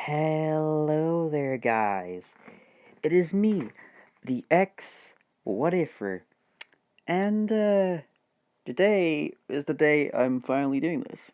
Hello there, guys. It is me, the ex what ifer, and today is the day I'm finally doing this.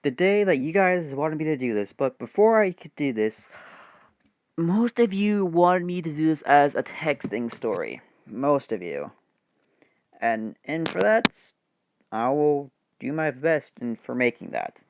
The day that you guys wanted me to do this, but before I could do this, most of you wanted me to do this as a texting story. Most of you. And for that, I will do my best for making that.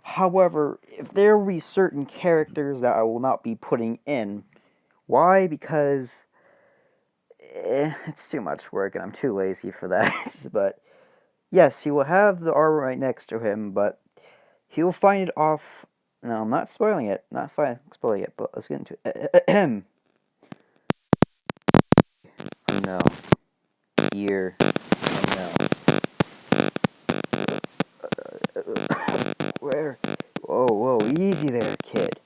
However, if there will be certain characters that I will not be putting in, why? Because it's too much work and I'm too lazy for that. But yes, he will have the armor right next to him, but he will find it off. No, I'm not spoiling it. Not spoiling it, but let's get into it. Oh no. Here. Oh no. Where? Whoa, whoa, easy there, kid.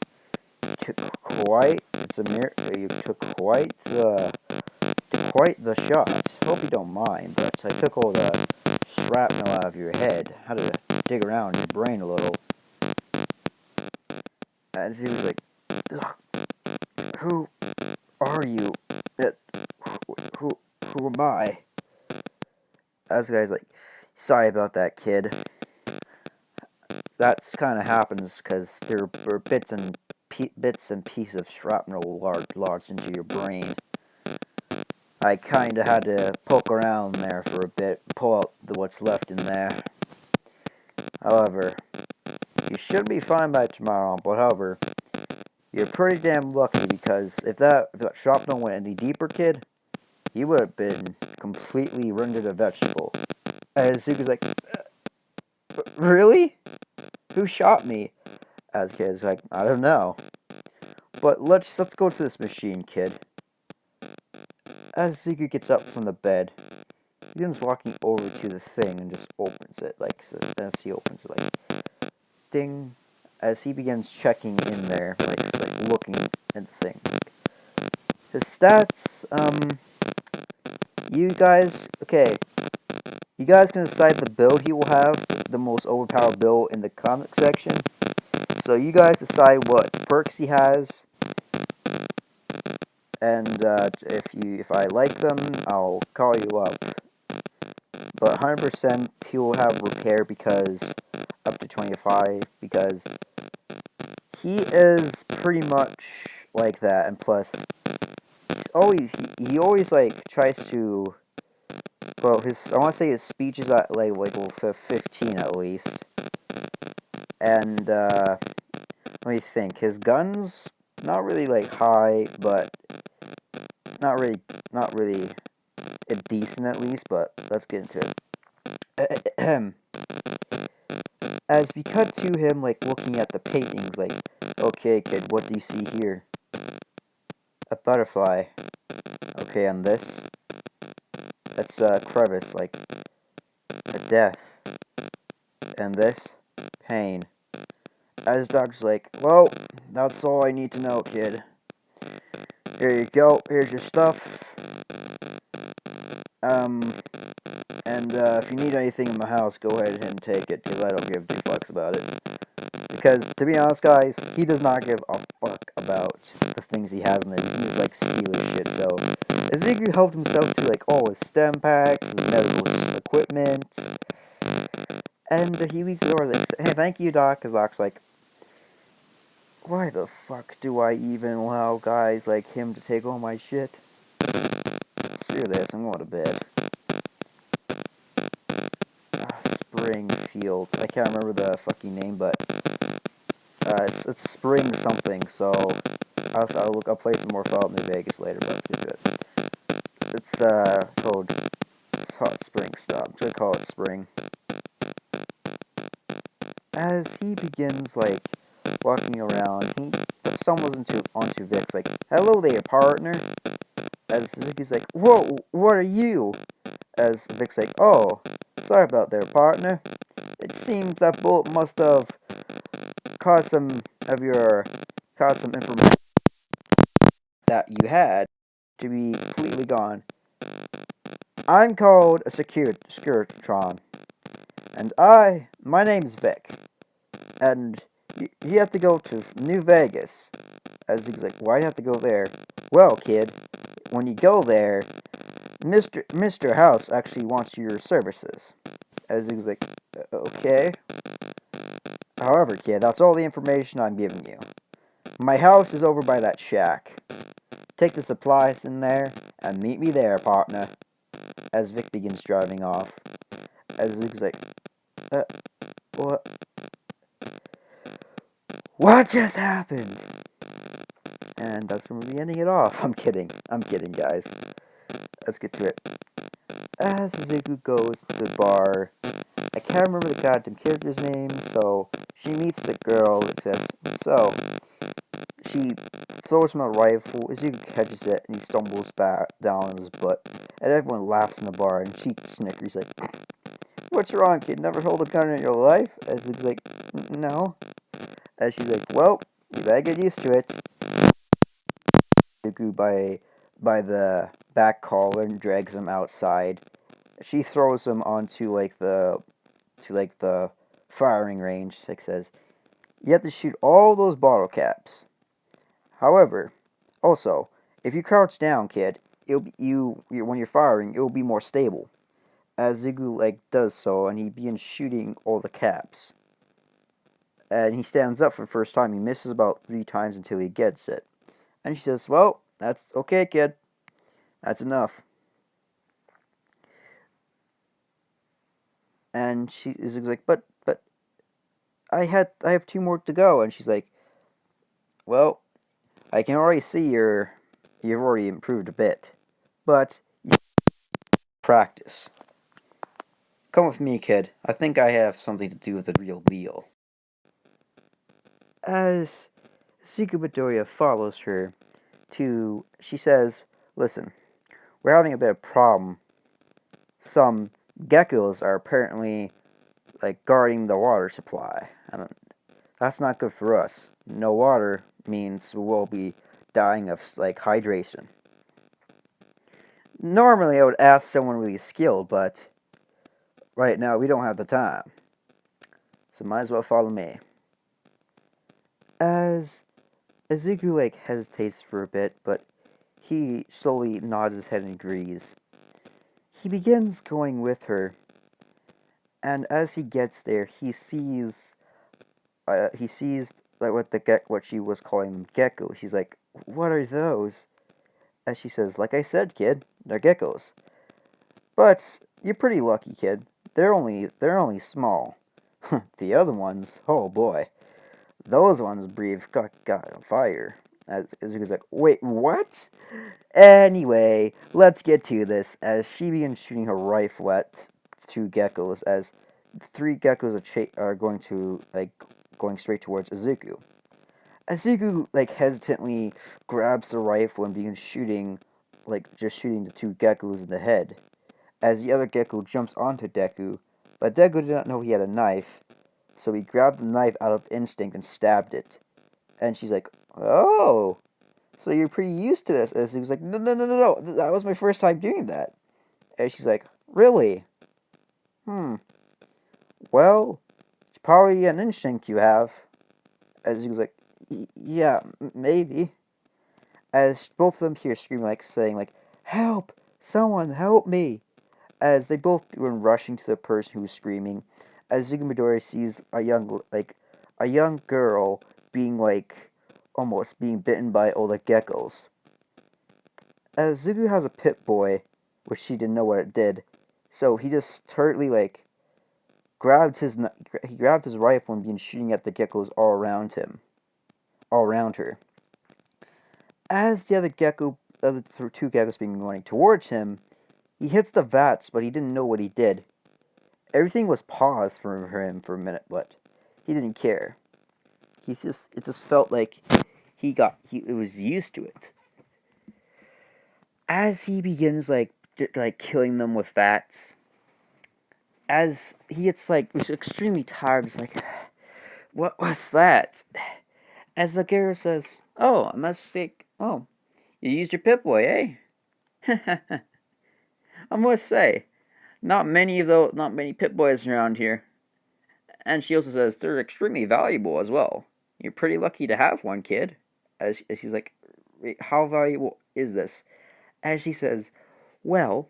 You took quite the shot. Hope you don't mind, but I took all the shrapnel out of your head. Had to dig around your brain a little. And he was like, "Ugh, who are you? Who, who am I?" As the guy's like, "Sorry about that, kid. That's kind of happens because there were bits and pieces of shrapnel lodged into your brain. I kind of had to poke around there for a bit, pull out what's left in there. However, you should be fine by tomorrow. But however, you're pretty damn lucky because if that shrapnel went any deeper, kid, you would have been completely rendered a vegetable." And Zuko's like, "Really? Who shot me?" As kid's like, "I don't know. But let's go to this machine, kid." As Zuko gets up from the bed, he begins walking over to the thing and just opens it. Like, so as he opens it, like, ding. As he begins checking in there, like looking at the thing. His stats, you guys, okay. You guys can decide the build he will have, the most overpowered build in the comic section. So you guys decide what perks he has, and if I like them, I'll call you up. But 100% he will have repair because up to 25 because he is pretty much like that, and plus he always like tries to. Well, I want to say his speech is at like 15 at least, and let me think. His guns not really like high, but not really decent at least. But let's get into it. As we cut to him like looking at the paintings, like, "Okay, kid, what do you see here?" "A butterfly." "Okay, and this?" "That's a crevice, like a death." "And this?" "Pain." As the doctor's like, "Well, that's all I need to know, kid. Here you go. Here's your stuff. And if you need anything in my house, go ahead and take it, because I don't give two fucks about it." Because, to be honest, guys, he does not give a fuck about the things he has in there. He can just, like, steal his shit, so Ezekiel helped himself to, like, all his stem packs, his medical equipment, and he leaves the door, like, "Hey, thank you, Doc," because Doc's like, "Why the fuck do I even allow guys like him to take all my shit? Screw this, I'm going to bed." Springfield. I can't remember the fucking name, but it's spring something, so I'll play some more Fallout New Vegas later, but let's get to it. It's called Hot Spring Stop. I'm gonna call it Spring. As he begins like walking around, he stumbles onto Vic's like, "Hello there, partner." As Suzuki's like, "Whoa, what are you?" As Vic's like, "Oh, sorry about there, partner. It seems that bullet must have caused some information that you had to be completely gone. I'm called a Securitron, and my name's Vic, and You have to go to New Vegas. As he's like, why do you have to go there? Well, kid, when you go there, Mr. House actually wants your services. As he's like, okay. However, kid, that's all the information I'm giving you. My house is over by that shack. Take the supplies in there and meet me there, partner. As Vic begins driving off. As Luke's like, uh, what? What just happened? And that's when we'll be ending it off. I'm kidding. I'm kidding, guys. Let's get to it. As Suzuku goes to the bar, I can't remember the goddamn character's name, so she meets the girl that says, so, she throws him a rifle, Izuku catches it, and he stumbles back down on his butt. And everyone laughs in the bar, and she snickers like, what's wrong, kid? Never held a gun in your life? As Izuku's like, no. As she's like, well, you better get used to it. Izuku by the back collar and drags him outside. She throws him onto the firing range. Like says, you have to shoot all those bottle caps. However, also, if you crouch down, kid, it'll be, when you're firing, it will be more stable. As Zugu does so, and he begins shooting all the caps. And he stands up for the first time. He misses about 3 times until he gets it. And she says, "Well, that's okay, kid. That's enough." And she is like, "But I have 2 more to go." And she's like, "Well, I can already see you've already improved a bit, but you practice. Come with me, kid. I think I have something to do with the real deal." As Zuko Midoriya follows her she says, "Listen, we're having a bit of problem. Some geckos are apparently guarding the water supply. That's not good for us. No water means we'll be dying of hydration. Normally, I would ask someone really skilled, but right now we don't have the time. So might as well follow me." As Izuku hesitates for a bit, but he slowly nods his head and agrees. He begins going with her, and as he gets there, he sees what she was calling them geckos. She's like, "What are those?" As she says, "Like I said, kid, they're geckos. But you're pretty lucky, kid. They're only small. The other ones, oh boy, those ones breathe God on fire." As he was like, "Wait, what?" Anyway, let's get to this. As she begins shooting her rifle at 2 geckos, as 3 geckos are going straight towards Izuku. Izuku hesitantly grabs the rifle and begins shooting, just shooting the 2 geckos in the head. As the other gecko jumps onto Deku, but Deku did not know he had a knife, so he grabbed the knife out of instinct and stabbed it. And she's like, "Oh, so you're pretty used to this." And he was like, "No, no, no, no, no. That was my first time doing that." And she's like, "Really? Hmm. Well, it's probably an instinct you have." As he was like, "Yeah, maybe." As both of them hear screaming, saying, "Help! Someone help me!" As they both begin rushing to the person who was screaming, as Zuko Midori sees a young girl being almost being bitten by all the geckos. As Zuko has a pit boy, which she didn't know what it did, so he just turtly grabbed his rifle and began shooting at the geckos all around her. As the other 2 geckos began going towards him, he hits the vats, but he didn't know what he did. Everything was paused for him for a minute, but he didn't care. It just felt like he was used to it. As he begins killing them with vats, as he gets was extremely tired, he's like, "What was that?" As the Garo says, "Oh, a mistake. Oh, you used your Pip-Boy, eh?" I must say, not many Pip-Boys around here. And she also says they're extremely valuable as well. You're pretty lucky to have one, kid. As she's like, how valuable is this? As she says, well,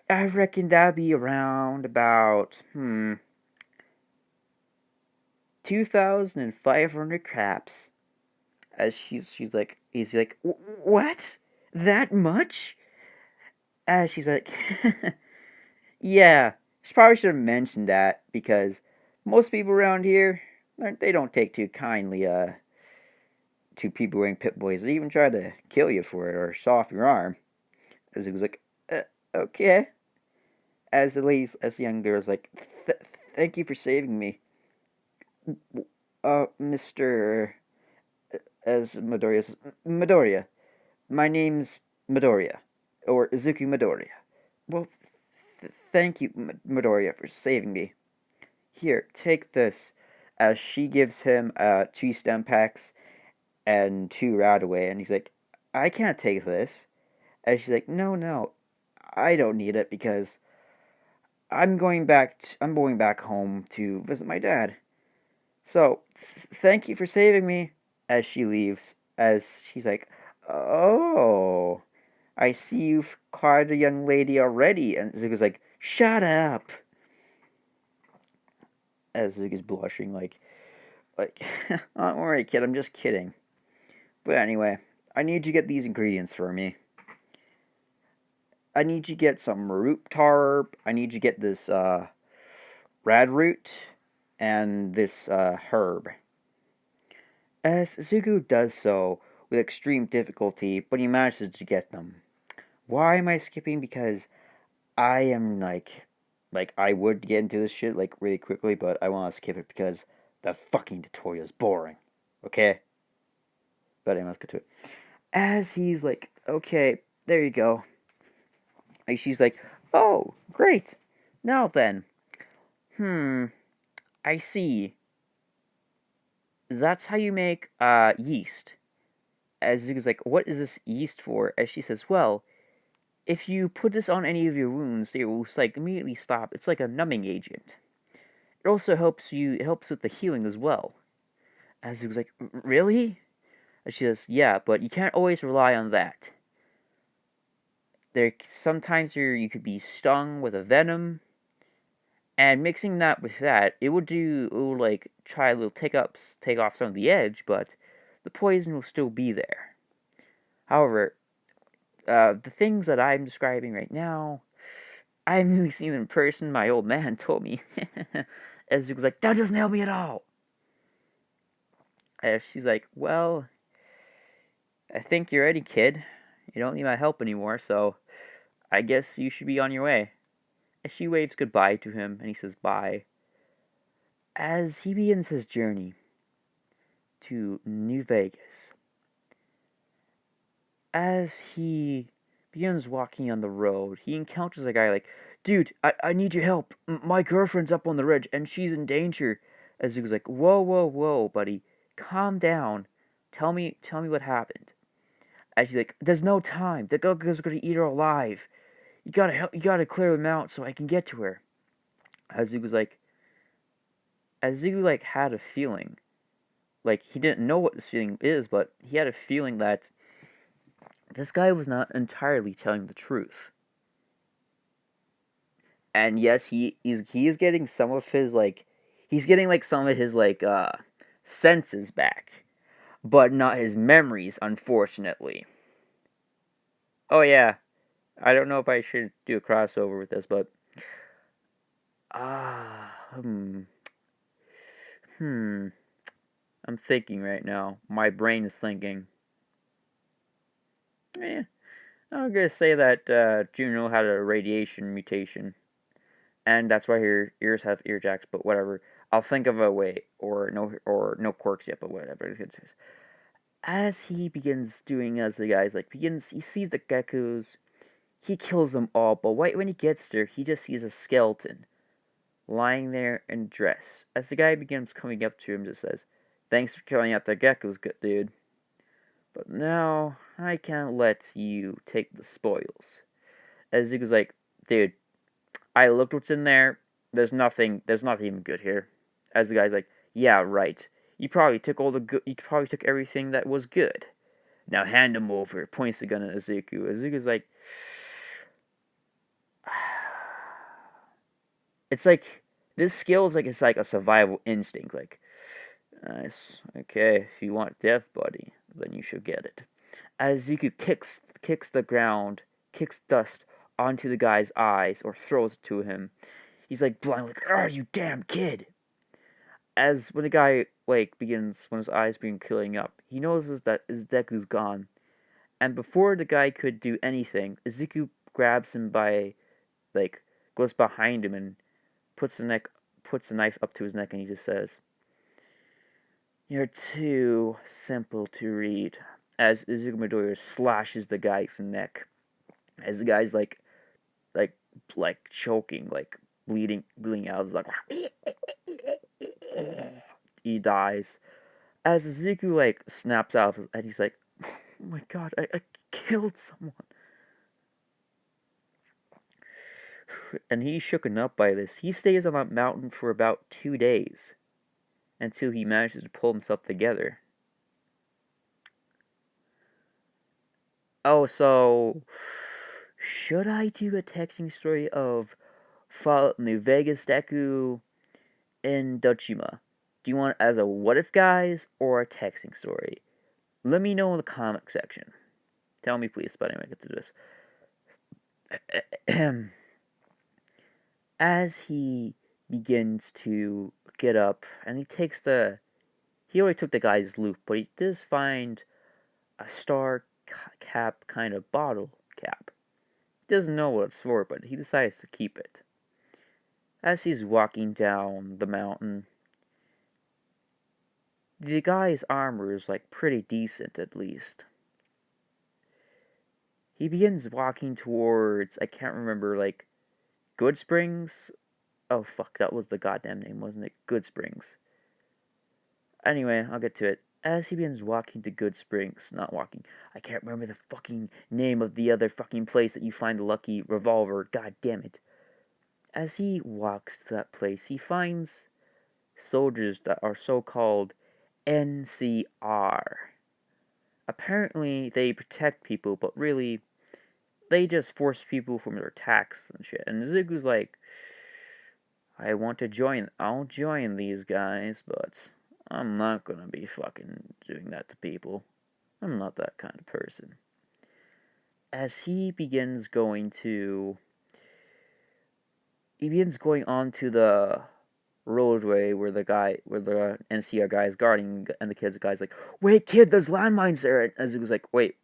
I reckon that'd be around about 2,500 craps. As she's like, he's like, what? That much? As she's like, yeah. She probably should have mentioned that because most people around here, they don't take too kindly to people wearing pit boys. They even try to kill you for it or saw off your arm. As he was like, okay. As the young girl's like, thank you for saving me, Mister. As Midoriya says, Midoriya. My name's Midoriya, or Izuku Midoriya. Well, thank you, Midoriya, for saving me. Here, take this. As she gives him two stem packs and two Radaway, and he's like, I can't take this. And she's like, no, no, I don't need it because I'm going back home to visit my dad. So, thank you for saving me. As she leaves, as she's like, oh, I see you've caught a young lady already. And Zuko's like, shut up. As Zuko's blushing, like, don't worry, kid, I'm just kidding. But anyway, I need you to get these ingredients for me. I need you to get some root tarp. I need you to get this rad root and this herb. As Zuko does so with extreme difficulty, but he manages to get them. Why am I skipping? Because I am like I would get into this shit like really quickly, but I want to skip it because the fucking tutorial is boring. Okay? But anyway, let's get to it. As he's like, okay, there you go. And she's like, oh, great. Now then. I see. That's how you make yeast. As Zuko's like, what is this yeast for? As she says, well, if you put this on any of your wounds, they will like immediately stop. It's like a numbing agent. It also helps you. It helps with the healing as well. As Zuko's like, really? And she says, yeah, but you can't always rely on that. There sometimes you could be stung with a venom, and mixing that with that, it will like try to take off some of the edge, but the poison will still be there. However, the things that I'm describing right now, I haven't really seen them in person. My old man told me. As Zuko's like, that doesn't help me at all. And she's like, well, I think you're ready, kid. You don't need my help anymore, so I guess you should be on your way. As she waves goodbye to him, and he says bye. As he begins his journey to New Vegas, as he begins walking on the road, he encounters a guy like, dude, I need your help. My girlfriend's up on the ridge and she's in danger. As he was like, whoa, whoa, whoa, buddy, calm down. Tell me what happened. As she's like, there's no time. The geckos are gonna eat her alive. You gotta clear them out so I can get to her. As he was like, as Zuko like had a feeling, like he didn't know what this feeling is, but he had a feeling that this guy was not entirely telling the truth. And yes, he is getting some of his like he's getting like some of his like senses back, but not his memories, unfortunately. Oh yeah, I don't know if I should do a crossover with this, but ah hmm I'm thinking right now. My brain is thinking. Eh, I'm gonna say that Juno had a radiation mutation, and that's why her ears have ear jacks. But whatever, I'll think of a way, or no quirks yet. But whatever. As he begins doing, as the guy's like begins, he sees the geckos, he kills them all. But right when he gets there, he just sees a skeleton lying there in dress. As the guy begins coming up to him, just says, "Thanks for killing out the geckos, dude. But now I can't let you take the spoils." As Zuko's like, dude, I looked what's in there. There's nothing even good here. As the guy's like, yeah, right. You probably took everything that was good. Now hand him over. Points the gun at Izuku. Izuku's like, it's like this skill is like it's like a survival instinct. Like, nice, okay, if you want death, buddy, then you should get it. As Izuku kicks the ground, kicks dust onto the guy's eyes or throws it to him. He's like blind, like, "Ah, you damn kid!" As when the guy like begins, when his eyes begin clearing up, he notices that his deku's gone. And before the guy could do anything, Izuku grabs him by like goes behind him and puts the knife up to his neck, and he just says, "You're too simple to read." As Izuku Midoriya slashes the guy's neck, as the guy's like like choking, like bleeding out, like he dies. As Izuku like snaps out of his head, he's like, "Oh my god, I killed someone." And he's shooken up by this. He stays on that mountain for about 2 days until he manages to pull himself together. Oh, so should I do a texting story of New Vegas Deku in Dochima? Do you want it as a what if guys or a texting story? Let me know in the comment section. Tell me please, but anyway, get to this. As he begins to get up and he already took the guy's loot, but he does find a star cap kind of bottle cap. He doesn't know what it's for, but he decides to keep it. As he's walking down the mountain, the guy's armor is like pretty decent at least. He begins walking towards, I can't remember, like Goodsprings. Oh fuck, that was the goddamn name, wasn't it? Goodsprings. Anyway, I'll get to it. As he begins walking to Goodsprings, not walking, I can't remember the fucking name of the other fucking place that you find the lucky revolver. God damn it. As he walks to that place, he finds soldiers that are so called NCR. Apparently, they protect people, but really, they just force people from their attacks and shit. And Zigu's like, I'll join these guys, but I'm not gonna be fucking doing that to people. I'm not that kind of person. As he begins going onto the roadway where the NCR guy is guarding, and the guy's like, "Wait, kid, there's landmines there." And Zuko's like, "Wait,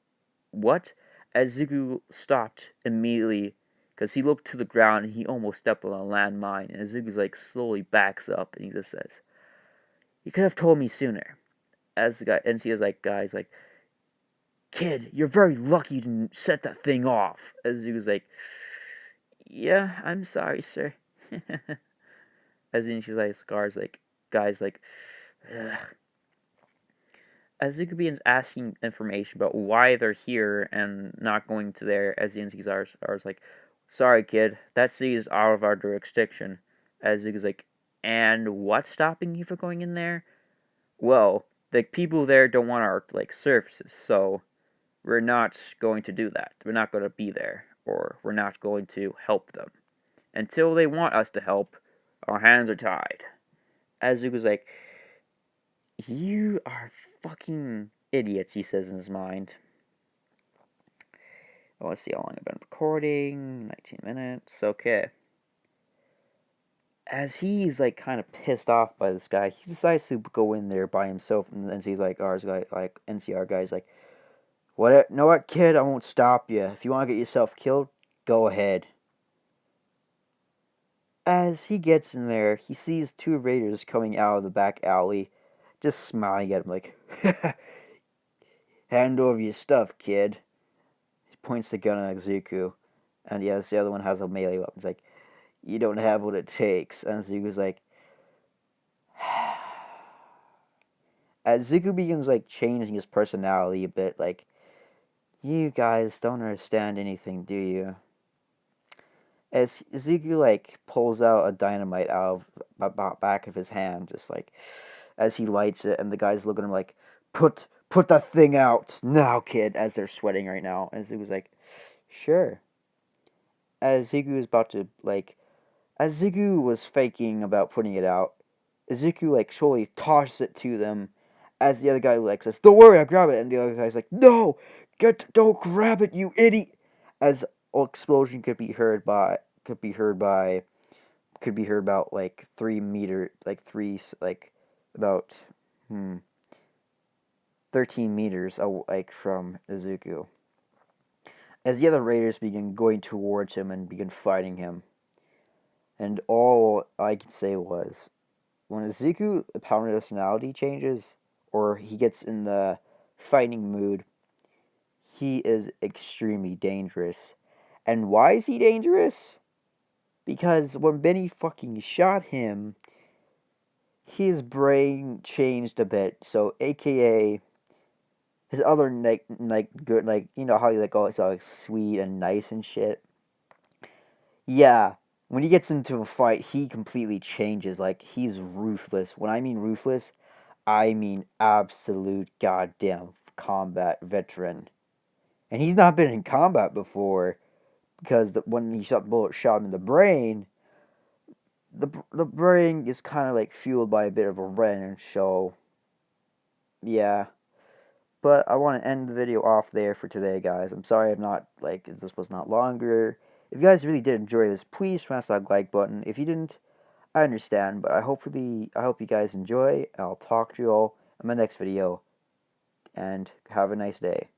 what?" As Zuko stopped immediately because he looked to the ground and he almost stepped on a landmine. And Zuko's like slowly backs up and he just says, "You could have told me sooner." As the guy NCR's like, guys like, "Kid, you're very lucky to set that thing off." As Zuko's like, "Yeah, I'm sorry, sir." As in she's like, guys like, ugh. As Zuko begins asking information about why they're here and not going to there, as the NCs are like, "Sorry, kid, that city is out of our jurisdiction." As Zuko's like, "And what's stopping you from going in there?" "Well, the people there don't want our like services, so we're not going to do that. We're not going to be there, or we're not going to help them until they want us to help. Our hands are tied." As Zuko's like, "You are fucking idiots," he says in his mind. Oh, let's see how long I've been recording. 19 minutes. Okay. As he's like kind of pissed off by this guy, he decides to go in there by himself, and then he's like, ours guy, like NCR guy's like, "What? Know what, kid? I won't stop you. If you want to get yourself killed, go ahead." As he gets in there, he sees two raiders coming out of the back alley, just smiling at him like, "Hand over your stuff, kid." He points the gun at Zuko, and yes, the other one has a melee weapon. He's like, "You don't have what it takes." And Zuko's like, as Zuko begins like changing his personality a bit, like, "You guys don't understand anything, do you?" As Zuko like pulls out a dynamite out of back of his hand, just like, as he lights it, and the guys look at him like, put that thing out now, kid, as they're sweating right now. And Zuko's like, sure. As Zuko was about to, like, as Zuko was faking about putting it out, Zuko, like, surely tosses it to them, as the other guy, like, says, don't worry, I'll grab it. And the other guy's like, no, don't grab it, you idiot. As an explosion could be heard about, like, 3 meter, like, about, 13 meters, like, from Izuku. As the other raiders begin going towards him and begin fighting him. And all I could say was, when Izuku personality changes, or he gets in the fighting mood, he is extremely dangerous. And why is he dangerous? Because when Benny fucking shot him, his brain changed a bit. So, AKA, his other, good, like, you know how he, like, oh, it's all sweet and nice and shit? Yeah. When he gets into a fight, he completely changes. Like, he's ruthless. When I mean ruthless, I mean absolute goddamn combat veteran. And he's not been in combat before, because when he shot the bullet, shot him in the brain, the brain is kind of like fueled by a bit of a wrench. So, yeah. But I want to end the video off there for today, guys. I'm sorry I'm not, like, this was not longer. If you guys really did enjoy this, please smash that like button. If you didn't, I understand, but I hope you guys enjoy. I'll talk to you all in my next video, and have a nice day.